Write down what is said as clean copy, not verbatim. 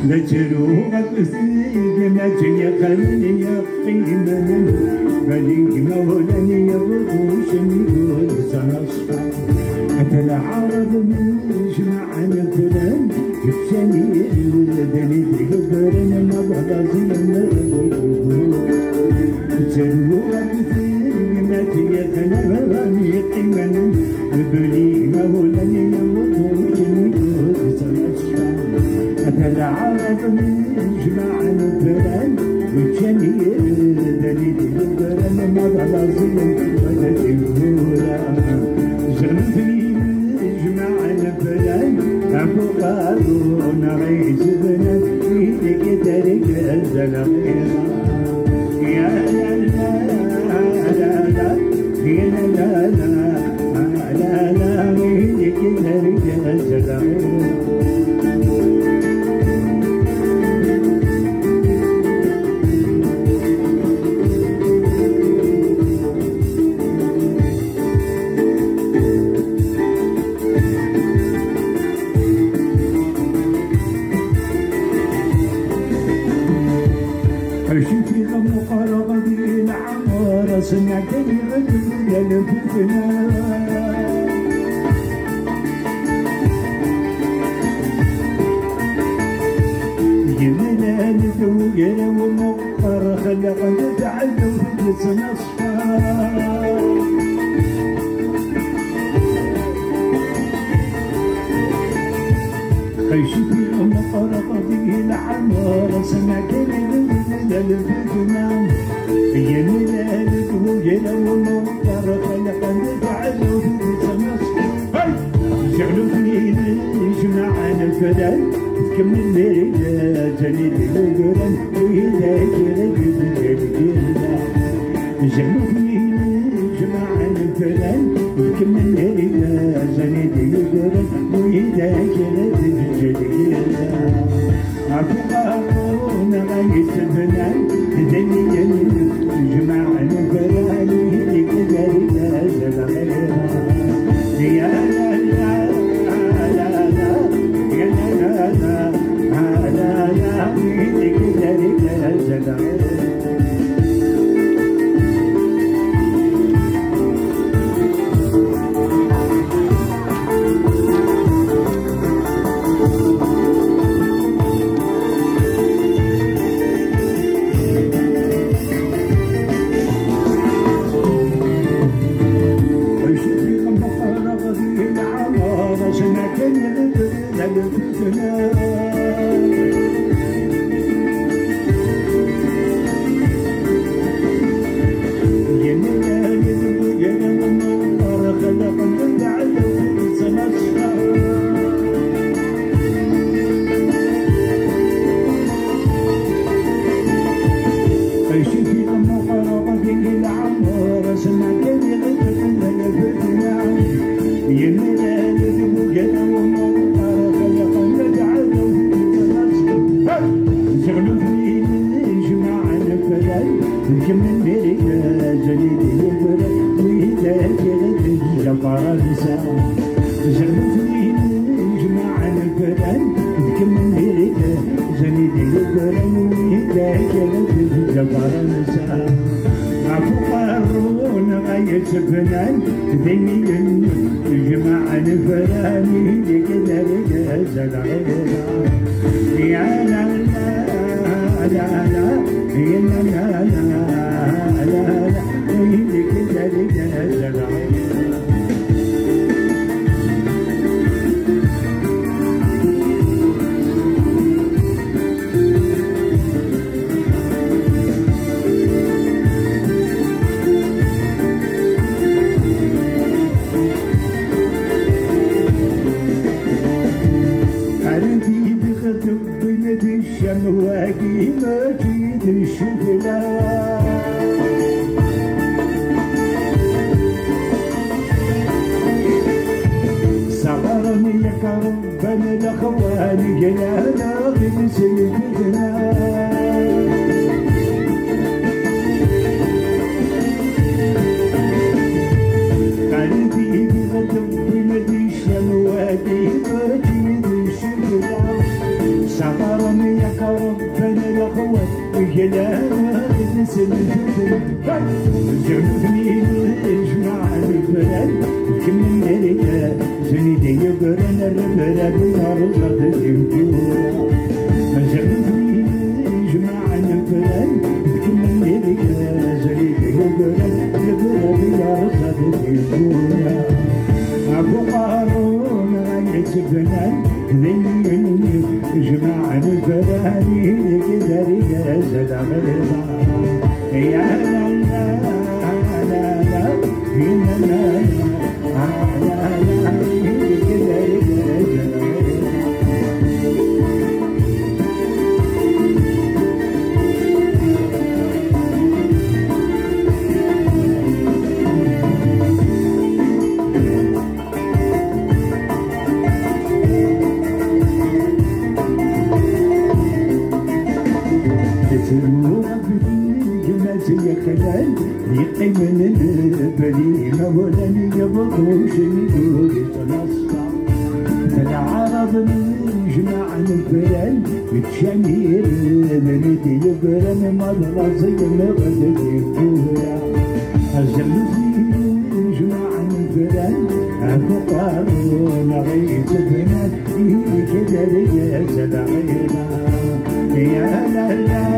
لجروغ بسيق ما تيقني قيمة بليق مولاني يبطوشني يقول سنصفى حتى العرب مجمع الفلان جبتني الدني تقدرنا نبغى زينا جروغ بسيق ما تيقني قيمة بليق مولاني يبطوشني يقول سنصفى العرب يجمع الفلان والجميع دليل القرن مضى لازم ولا تقولا جنبني يجمع الفلان أبو قارون رئيس بنات يدك ترك الزلقيرة يا لا لا لا لا يا لا لا لا لا يدك ترك الزلقيرة شوفي غم قرغدي العمارة سمعتني غدي للفتنة جميلة لذوقنا ومقر خلق نتعلم في نصفى شوفي غم قرغدي العمارة سمعتني للفتنة هي ميلادك وجينا والمطر خلقا نتعلم في نصفى جعلوني نجمع الفلان تكمل ليلة جليل القرن ويداك رقد الجليلة جعلوني نجمع الفلان تكمل ليلة جليل القرن ويداك رقد الجليلة عفقارون غاية الفنان دنيا جمع الفلان يهلك ذلك الغيرة يا لا لا لا لا يا لا لا لا لا يهلك ذلك الغيرة الفنان دنيا جمع الفلان يهلك ذلك الغيرة يا لا لا لا لا يا لا لا لا لا يهلك ذلك الغيرة الشمواكي ما جيت الشفلا صبرني لك ربنا الاخوان جلانا غمس الفتنة قلبي بغضب بمدي الشمواكي ما جيت الشفلا صبرني يا ربنا الأخوة وجلا نسلم جمعني نجمع البلد كم الملكة زنيدي يقرن البلد ونرزق الجمهور جمعني نجمع البلد كم الملكة زنيدي يقرن البلد ونرزق الجمهور أبو قارون غاية بنان ذني جمع البلاني كذا رجال غريبا يا لا لا لا لا لا لا لا كذا رجال يا خلال يقيمن البري مولاني يبطوش يقول يتنصع العرب من جماع البلاد يتشمير مريدي يقرن مدرسي مغلد يقولا الزمزي من جماع البلاد أفقار ونغيت بنات كذا رجال سلعينا يا لا لا